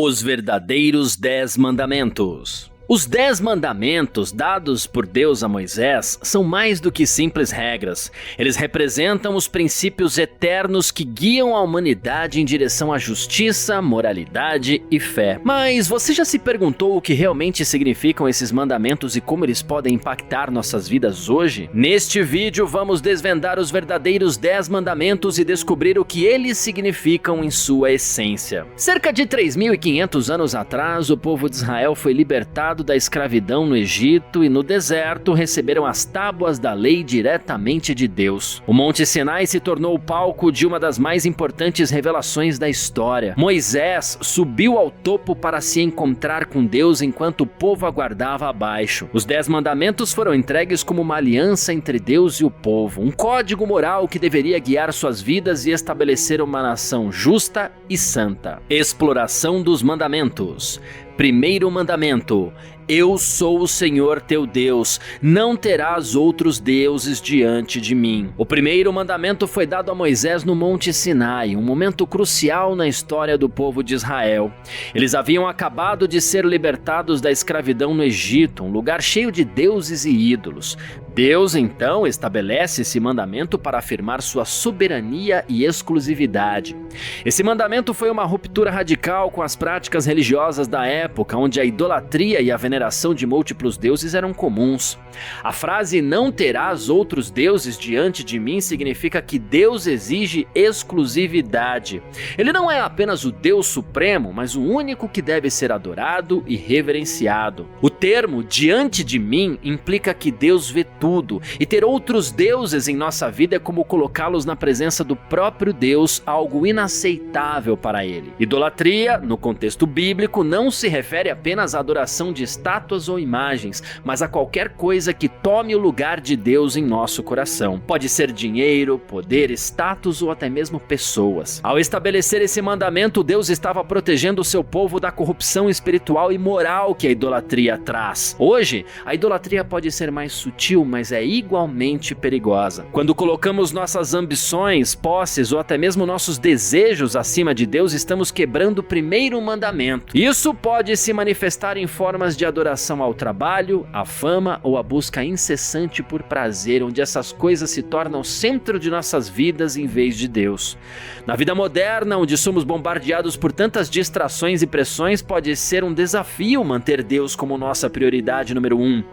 Os verdadeiros 10 mandamentos. Os 10 mandamentos dados por Deus a Moisés são mais do que simples regras. Eles representam os princípios eternos que guiam a humanidade em direção à justiça, moralidade e fé. Mas você já se perguntou o que realmente significam esses mandamentos e como eles podem impactar nossas vidas hoje? Neste vídeo vamos desvendar os verdadeiros 10 mandamentos e descobrir o que eles significam em sua essência. Cerca de 3.500 anos atrás, o povo de Israel foi libertado da escravidão no Egito e no deserto receberam as tábuas da lei diretamente de Deus. O Monte Sinai se tornou o palco de uma das mais importantes revelações da história. Moisés subiu ao topo para se encontrar com Deus enquanto o povo aguardava abaixo. Os 10 mandamentos foram entregues como uma aliança entre Deus e o povo, um código moral que deveria guiar suas vidas e estabelecer uma nação justa e santa. Exploração dos mandamentos. Primeiro mandamento: eu sou o Senhor teu Deus, não terás outros deuses diante de mim. O primeiro mandamento foi dado a Moisés no Monte Sinai, um momento crucial na história do povo de Israel. Eles haviam acabado de ser libertados da escravidão no Egito, um lugar cheio de deuses e ídolos. Deus, então, estabelece esse mandamento para afirmar sua soberania e exclusividade. Esse mandamento foi uma ruptura radical com as práticas religiosas da época, onde a idolatria e a veneração de múltiplos deuses eram comuns. A frase "não terás outros deuses diante de mim" significa que Deus exige exclusividade. Ele não é apenas o Deus supremo, mas o único que deve ser adorado e reverenciado. O termo "diante de mim" implica que Deus vê tudo, e ter outros deuses em nossa vida é como colocá-los na presença do próprio Deus, algo inaceitável para ele. Idolatria, no contexto bíblico, não se refere apenas à adoração de estátuas ou imagens, mas a qualquer coisa que tome o lugar de Deus em nosso coração. Pode ser dinheiro, poder, status ou até mesmo pessoas. Ao estabelecer esse mandamento, Deus estava protegendo o seu povo da corrupção espiritual e moral que a idolatria traz. Hoje, a idolatria pode ser mais sutil, mas é igualmente perigosa. Quando colocamos nossas ambições, posses ou até mesmo nossos desejos acima de Deus, estamos quebrando o primeiro mandamento. Isso pode se manifestar em formas de adoração ao trabalho, à fama ou à busca incessante por prazer, onde essas coisas se tornam o centro de nossas vidas em vez de Deus. Na vida moderna, onde somos bombardeados por tantas distrações e pressões, pode ser um desafio manter Deus como nossa prioridade número 1.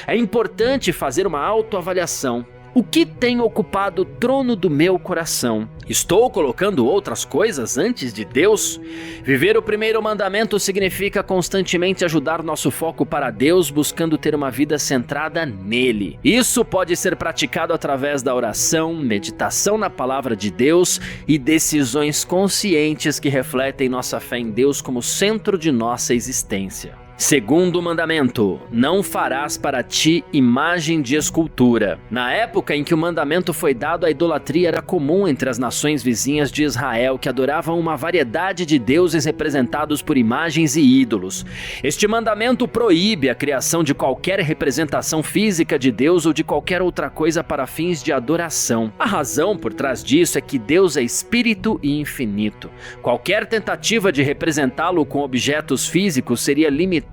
É importante fazer uma autoavaliação. O que tem ocupado o trono do meu coração? Estou colocando outras coisas antes de Deus? Viver o primeiro mandamento significa constantemente ajudar nosso foco para Deus, buscando ter uma vida centrada nele. Isso pode ser praticado através da oração, meditação na palavra de Deus e decisões conscientes que refletem nossa fé em Deus como centro de nossa existência. Segundo mandamento: não farás para ti imagem de escultura. Na época em que o mandamento foi dado, a idolatria era comum entre as nações vizinhas de Israel, que adoravam uma variedade de deuses representados por imagens e ídolos. Este mandamento proíbe a criação de qualquer representação física de Deus ou de qualquer outra coisa para fins de adoração. A razão por trás disso é que Deus é espírito e infinito. Qualquer tentativa de representá-lo com objetos físicos seria limitá-lo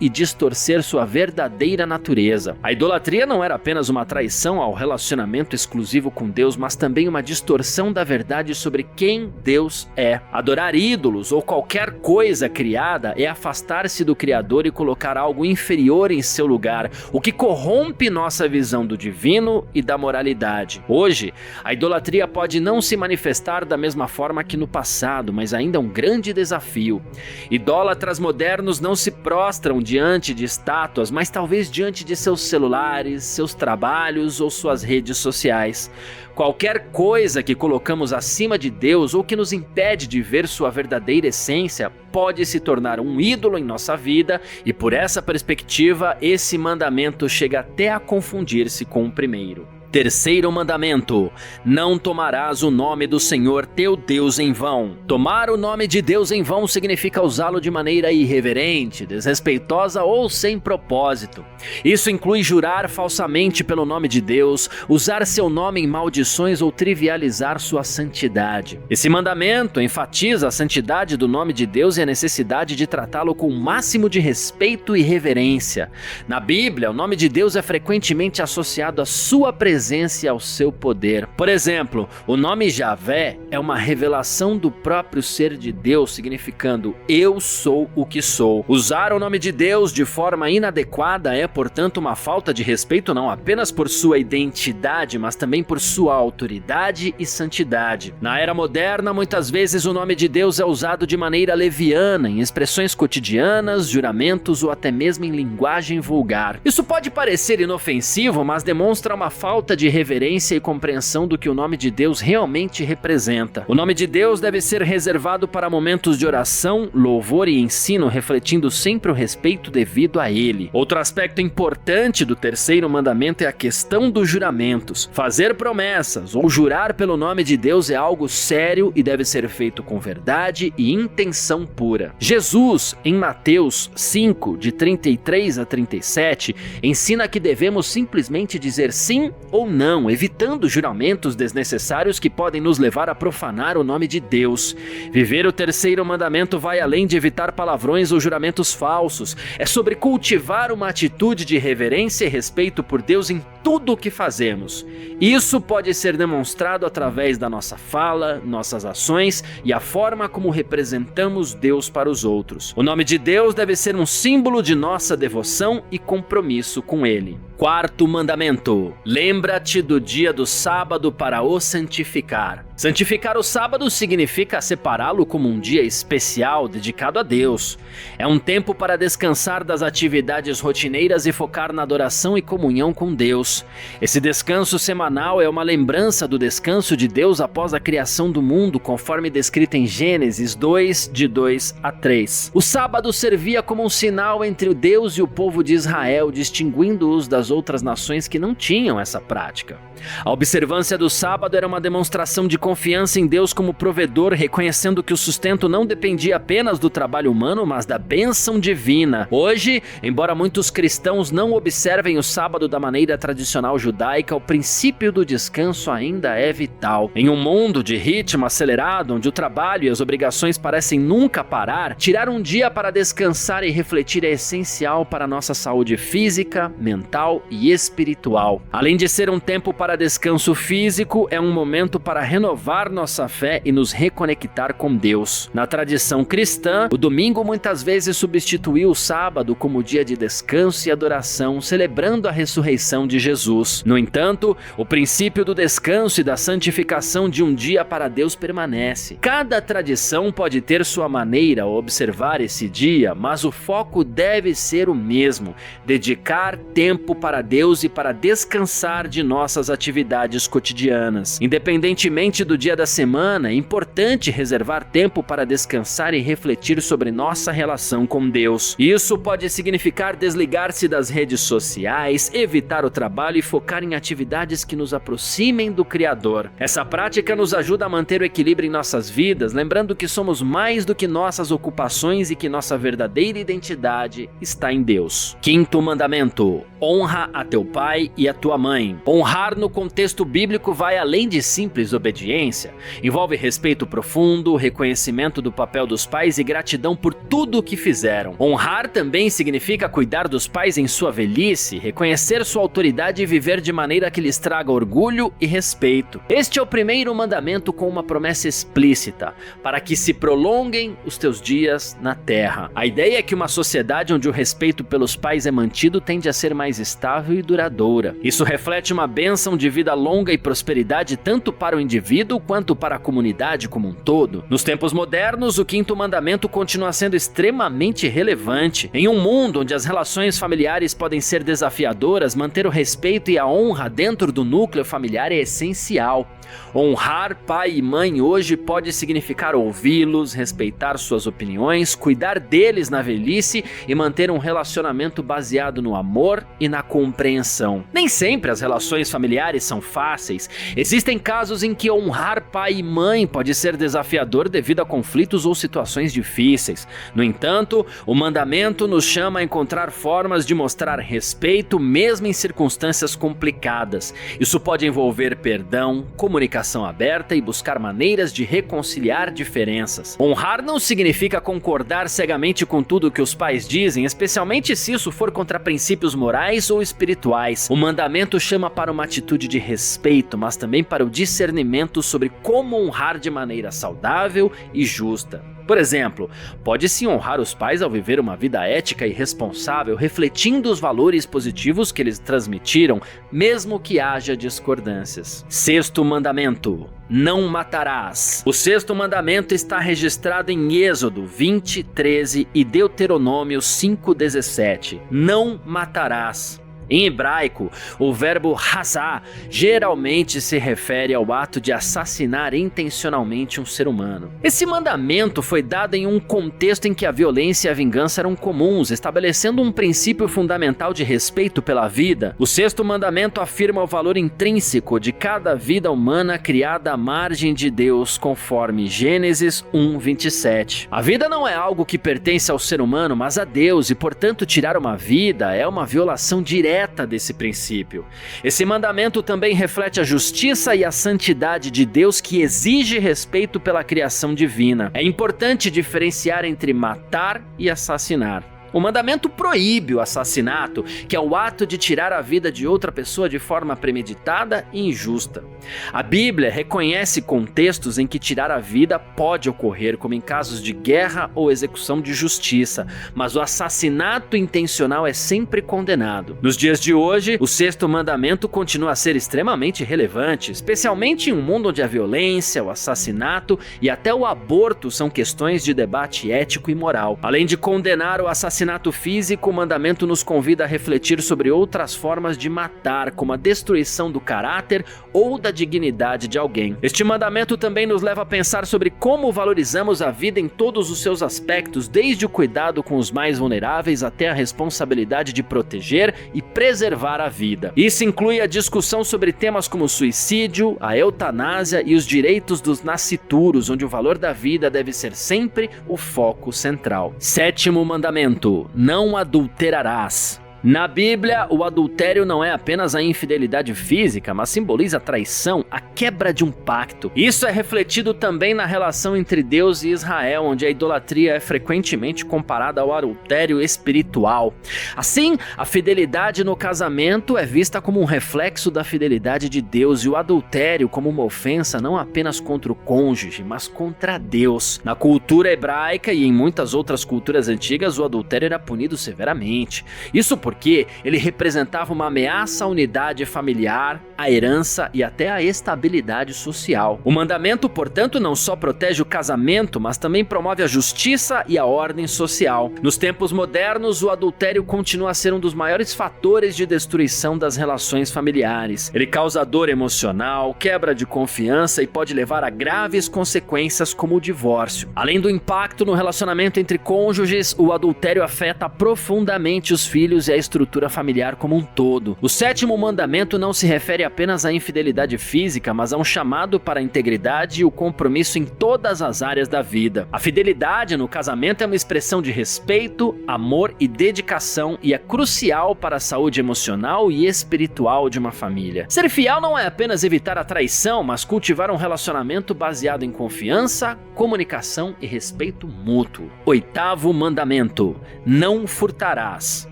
e distorcer sua verdadeira natureza. A idolatria não era apenas uma traição ao relacionamento exclusivo com Deus, mas também uma distorção da verdade sobre quem Deus é. Adorar ídolos ou qualquer coisa criada é afastar-se do Criador e colocar algo inferior em seu lugar, o que corrompe nossa visão do divino e da moralidade. Hoje, a idolatria pode não se manifestar da mesma forma que no passado, mas ainda é um grande desafio. Idólatras modernos não se prostram diante de estátuas, mas talvez diante de seus celulares, seus trabalhos ou suas redes sociais. Qualquer coisa que colocamos acima de Deus ou que nos impede de ver sua verdadeira essência pode se tornar um ídolo em nossa vida, e por essa perspectiva, esse mandamento chega até a confundir-se com o primeiro. Terceiro mandamento: não tomarás o nome do Senhor teu Deus em vão. Tomar o nome de Deus em vão significa usá-lo de maneira irreverente, desrespeitosa ou sem propósito. Isso inclui jurar falsamente pelo nome de Deus, usar seu nome em maldições ou trivializar sua santidade. Esse mandamento enfatiza a santidade do nome de Deus e a necessidade de tratá-lo com o máximo de respeito e reverência. Na Bíblia, o nome de Deus é frequentemente associado à sua presença e ao seu poder. Por exemplo, o nome Javé é uma revelação do próprio ser de Deus, significando eu sou o que sou. Usar o nome de Deus de forma inadequada é, portanto, uma falta de respeito não apenas por sua identidade, mas também por sua autoridade e santidade. Na era moderna, muitas vezes o nome de Deus é usado de maneira leviana, em expressões cotidianas, juramentos ou até mesmo em linguagem vulgar. Isso pode parecer inofensivo, mas demonstra uma falta de reverência e compreensão do que o nome de Deus realmente representa. O nome de Deus deve ser reservado para momentos de oração, louvor e ensino, refletindo sempre o respeito devido a ele. Outro aspecto importante do terceiro mandamento é a questão dos juramentos. Fazer promessas ou jurar pelo nome de Deus é algo sério e deve ser feito com verdade e intenção pura. Jesus, em Mateus 5, de 33 a 37, ensina que devemos simplesmente dizer sim ou não, evitando juramentos desnecessários que podem nos levar a profanar o nome de Deus. Viver o terceiro mandamento vai além de evitar palavrões ou juramentos falsos. É sobre cultivar uma atitude de reverência e respeito por Deus em tudo o que fazemos. Isso pode ser demonstrado através da nossa fala, nossas ações e a forma como representamos Deus para os outros. O nome de Deus deve ser um símbolo de nossa devoção e compromisso com Ele. Quarto mandamento: lembra-te do dia do sábado para o santificar. Santificar o sábado significa separá-lo como um dia especial dedicado a Deus. É um tempo para descansar das atividades rotineiras e focar na adoração e comunhão com Deus. Esse descanso semanal é uma lembrança do descanso de Deus após a criação do mundo, conforme descrito em Gênesis 2, de 2 a 3. O sábado servia como um sinal entre o Deus e o povo de Israel, distinguindo-os das outras nações que não tinham essa prática. A observância do sábado era uma demonstração de confiança em Deus como provedor, reconhecendo que o sustento não dependia apenas do trabalho humano, mas da bênção divina. Hoje, embora muitos cristãos não observem o sábado da maneira tradicional judaica, o princípio do descanso ainda é vital. Em um mundo de ritmo acelerado, onde o trabalho e as obrigações parecem nunca parar, tirar um dia para descansar e refletir é essencial para a nossa saúde física, mental e espiritual. Além de ser um tempo para descanso físico, é um momento para renovar nossa fé e nos reconectar com Deus. Na tradição cristã, o domingo muitas vezes substituiu o sábado como dia de descanso e adoração, celebrando a ressurreição de Jesus. No entanto, o princípio do descanso e da santificação de um dia para Deus permanece. Cada tradição pode ter sua maneira ao observar esse dia, mas o foco deve ser o mesmo: dedicar tempo para Deus e para descansar de nossas atividades cotidianas. Independentemente do dia da semana, é importante reservar tempo para descansar e refletir sobre nossa relação com Deus. Isso pode significar desligar-se das redes sociais, evitar o trabalho e focar em atividades que nos aproximem do Criador. Essa prática nos ajuda a manter o equilíbrio em nossas vidas, lembrando que somos mais do que nossas ocupações e que nossa verdadeira identidade está em Deus. Quinto mandamento: honra a teu pai e a tua mãe. Honrar no contexto bíblico vai além de simples obediência. Envolve respeito profundo, reconhecimento do papel dos pais e gratidão por tudo o que fizeram. Honrar também significa cuidar dos pais em sua velhice, reconhecer sua autoridade e viver de maneira que lhes traga orgulho e respeito. Este é o primeiro mandamento com uma promessa explícita: para que se prolonguem os teus dias na terra. A ideia é que uma sociedade onde o respeito pelos pais é mantido tende a ser mais estável e duradoura. Isso reflete uma bênção de vida longa e prosperidade tanto para o indivíduo quanto para a comunidade como um todo. Nos tempos modernos, o quinto mandamento continua sendo extremamente relevante. Em um mundo onde as relações familiares podem ser desafiadoras, manter o respeito e a honra dentro do núcleo familiar é essencial. Honrar pai e mãe hoje pode significar ouvi-los, respeitar suas opiniões, cuidar deles na velhice e manter um relacionamento baseado no amor e na compreensão. Nem sempre as relações familiares são fáceis. Existem casos em que honrar pai e mãe pode ser desafiador devido a conflitos ou situações difíceis. No entanto, o mandamento nos chama a encontrar formas de mostrar respeito mesmo em circunstâncias complicadas. Isso pode envolver perdão, comunicação aberta e buscar maneiras de reconciliar diferenças. Honrar não significa concordar cegamente com tudo que os pais dizem, especialmente se isso for contra princípios morais ou espirituais. O mandamento chama para uma atitude de respeito, mas também para o discernimento sobre como honrar de maneira saudável e justa. Por exemplo, pode-se honrar os pais ao viver uma vida ética e responsável, refletindo os valores positivos que eles transmitiram, mesmo que haja discordâncias. Sexto mandamento: não matarás. O sexto mandamento está registrado em Êxodo 20:13 e Deuteronômio 5:17. Não matarás. Em hebraico, o verbo razá geralmente se refere ao ato de assassinar intencionalmente um ser humano. Esse mandamento foi dado em um contexto em que a violência e a vingança eram comuns, estabelecendo um princípio fundamental de respeito pela vida. O sexto mandamento afirma o valor intrínseco de cada vida humana criada à margem de Deus, conforme Gênesis 1:27. A vida não é algo que pertence ao ser humano, mas a Deus, e portanto tirar uma vida é uma violação direta desse princípio. Esse mandamento também reflete a justiça e a santidade de Deus, que exige respeito pela criação divina. É importante diferenciar entre matar e assassinar. O mandamento proíbe o assassinato, que é o ato de tirar a vida de outra pessoa de forma premeditada e injusta. A Bíblia reconhece contextos em que tirar a vida pode ocorrer, como em casos de guerra ou execução de justiça, mas o assassinato intencional é sempre condenado. Nos dias de hoje, o sexto mandamento continua a ser extremamente relevante, especialmente em um mundo onde a violência, o assassinato e até o aborto são questões de debate ético e moral. Além de condenar o assassinato físico, o mandamento nos convida a refletir sobre outras formas de matar, como a destruição do caráter ou da dignidade de alguém. Este mandamento também nos leva a pensar sobre como valorizamos a vida em todos os seus aspectos, desde o cuidado com os mais vulneráveis até a responsabilidade de proteger e preservar a vida. Isso inclui a discussão sobre temas como o suicídio, a eutanásia e os direitos dos nascituros, onde o valor da vida deve ser sempre o foco central. Sétimo mandamento: não adulterarás. Na Bíblia, o adultério não é apenas a infidelidade física, mas simboliza a traição, a quebra de um pacto. Isso é refletido também na relação entre Deus e Israel, onde a idolatria é frequentemente comparada ao adultério espiritual. Assim, a fidelidade no casamento é vista como um reflexo da fidelidade de Deus e o adultério como uma ofensa não apenas contra o cônjuge, mas contra Deus. Na cultura hebraica e em muitas outras culturas antigas, o adultério era punido severamente. Isso porque ele representava uma ameaça à unidade familiar, à herança e até à estabilidade social. O mandamento, portanto, não só protege o casamento, mas também promove a justiça e a ordem social. Nos tempos modernos, o adultério continua a ser um dos maiores fatores de destruição das relações familiares. Ele causa dor emocional, quebra de confiança e pode levar a graves consequências como o divórcio. Além do impacto no relacionamento entre cônjuges, o adultério afeta profundamente os filhos e a estrutura familiar como um todo. O sétimo mandamento não se refere apenas à infidelidade física, mas a um chamado para a integridade e o compromisso em todas as áreas da vida. A fidelidade no casamento é uma expressão de respeito, amor e dedicação e é crucial para a saúde emocional e espiritual de uma família. Ser fiel não é apenas evitar a traição, mas cultivar um relacionamento baseado em confiança, comunicação e respeito mútuo. Oitavo mandamento: não furtarás.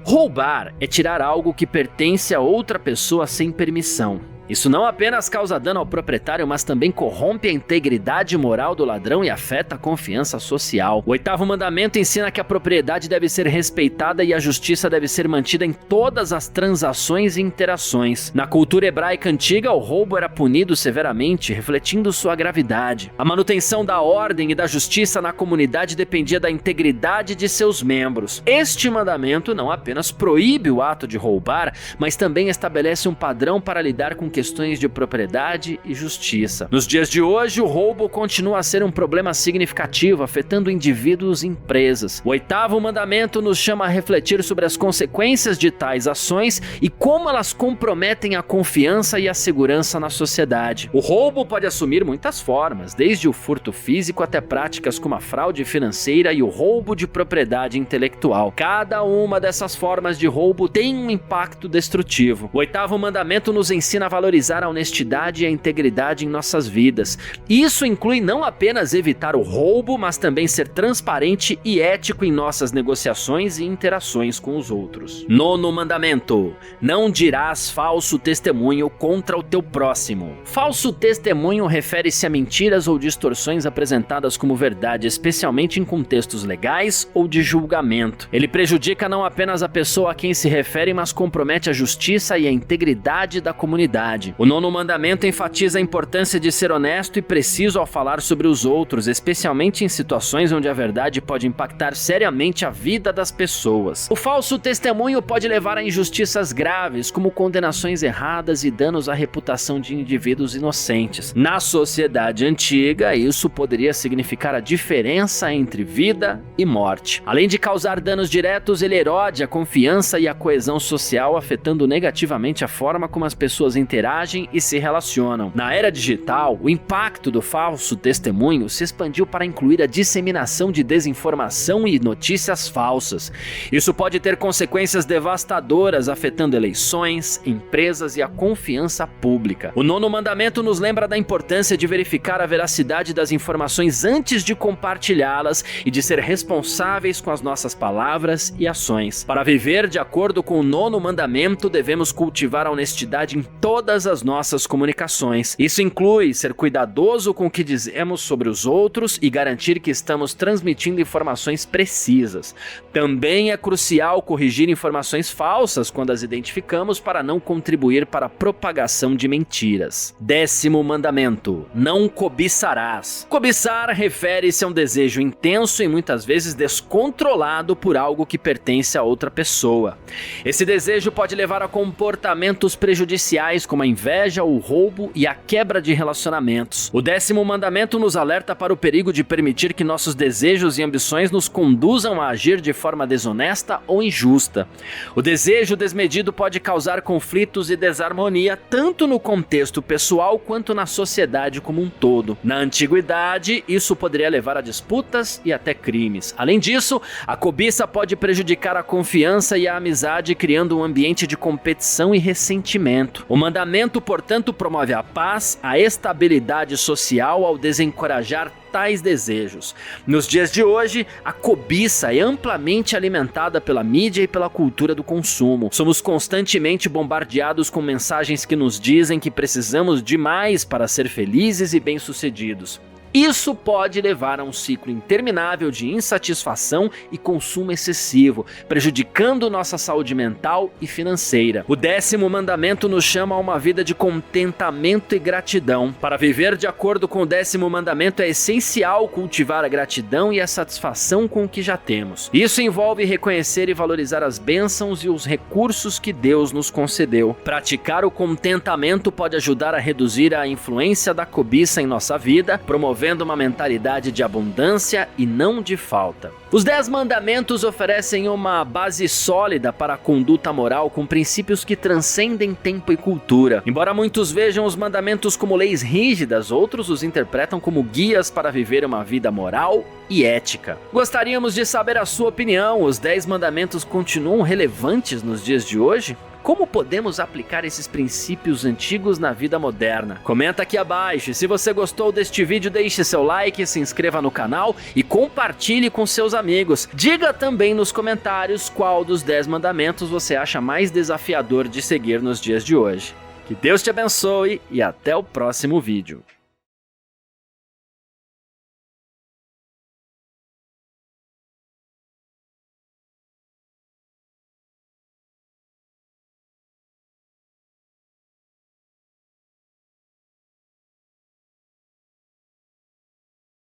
Roubar é tirar algo que pertence a outra pessoa sem permissão. Isso não apenas causa dano ao proprietário, mas também corrompe a integridade moral do ladrão e afeta a confiança social. O oitavo mandamento ensina que a propriedade deve ser respeitada e a justiça deve ser mantida em todas as transações e interações. Na cultura hebraica antiga, o roubo era punido severamente, refletindo sua gravidade. A manutenção da ordem e da justiça na comunidade dependia da integridade de seus membros. Este mandamento não apenas proíbe o ato de roubar, mas também estabelece um padrão para lidar com questões de propriedade e justiça. Nos dias de hoje, o roubo continua a ser um problema significativo, afetando indivíduos e empresas. O 8º mandamento nos chama a refletir sobre as consequências de tais ações e como elas comprometem a confiança e a segurança na sociedade. O roubo pode assumir muitas formas, desde o furto físico até práticas como a fraude financeira e o roubo de propriedade intelectual. Cada uma dessas formas de roubo tem um impacto destrutivo. O 8º mandamento nos ensina a valorizar a honestidade e a integridade em nossas vidas. Isso inclui não apenas evitar o roubo, mas também ser transparente e ético em nossas negociações e interações com os outros. 9º mandamento: não dirás falso testemunho contra o teu próximo. Falso testemunho refere-se a mentiras ou distorções apresentadas como verdade, especialmente em contextos legais ou de julgamento. Ele prejudica não apenas a pessoa a quem se refere, mas compromete a justiça e a integridade da comunidade. O 9º mandamento enfatiza a importância de ser honesto e preciso ao falar sobre os outros, especialmente em situações onde a verdade pode impactar seriamente a vida das pessoas. O falso testemunho pode levar a injustiças graves, como condenações erradas e danos à reputação de indivíduos inocentes. Na sociedade antiga, isso poderia significar a diferença entre vida e morte. Além de causar danos diretos, ele erode a confiança e a coesão social, afetando negativamente a forma como as pessoas interagem e se relacionam. Na era digital, o impacto do falso testemunho se expandiu para incluir a disseminação de desinformação e notícias falsas. Isso pode ter consequências devastadoras, afetando eleições, empresas e a confiança pública. O 9º mandamento nos lembra da importância de verificar a veracidade das informações antes de compartilhá-las e de ser responsáveis com as nossas palavras e ações. Para viver de acordo com o 9º mandamento, devemos cultivar a honestidade em todas as nossas comunicações. Isso inclui ser cuidadoso com o que dizemos sobre os outros e garantir que estamos transmitindo informações precisas. Também é crucial corrigir informações falsas quando as identificamos para não contribuir para a propagação de mentiras. 10º mandamento: não cobiçarás. Cobiçar refere-se a um desejo intenso e muitas vezes descontrolado por algo que pertence a outra pessoa. Esse desejo pode levar a comportamentos prejudiciais como a inveja, o roubo e a quebra de relacionamentos. O 10º mandamento nos alerta para o perigo de permitir que nossos desejos e ambições nos conduzam a agir de forma desonesta ou injusta. O desejo desmedido pode causar conflitos e desarmonia tanto no contexto pessoal quanto na sociedade como um todo. Na antiguidade, isso poderia levar a disputas e até crimes. Além disso, a cobiça pode prejudicar a confiança e a amizade, criando um ambiente de competição e ressentimento. O mandamento, portanto, promove a paz, a estabilidade social ao desencorajar tais desejos. Nos dias de hoje, a cobiça é amplamente alimentada pela mídia e pela cultura do consumo. Somos constantemente bombardeados com mensagens que nos dizem que precisamos de mais para ser felizes e bem-sucedidos. Isso pode levar a um ciclo interminável de insatisfação e consumo excessivo, prejudicando nossa saúde mental e financeira. O 10º mandamento nos chama a uma vida de contentamento e gratidão. Para viver de acordo com o 10º mandamento, é essencial cultivar a gratidão e a satisfação com o que já temos. Isso envolve reconhecer e valorizar as bênçãos e os recursos que Deus nos concedeu. Praticar o contentamento pode ajudar a reduzir a influência da cobiça em nossa vida, promovendo uma mentalidade de abundância e não de falta. Os 10 mandamentos oferecem uma base sólida para a conduta moral com princípios que transcendem tempo e cultura. Embora muitos vejam os mandamentos como leis rígidas, outros os interpretam como guias para viver uma vida moral e ética. Gostaríamos de saber a sua opinião. Os 10 mandamentos continuam relevantes nos dias de hoje? Como podemos aplicar esses princípios antigos na vida moderna? Comenta aqui abaixo. E se você gostou deste vídeo, deixe seu like, se inscreva no canal e compartilhe com seus amigos. Diga também nos comentários qual dos 10 mandamentos você acha mais desafiador de seguir nos dias de hoje. Que Deus te abençoe e até o próximo vídeo.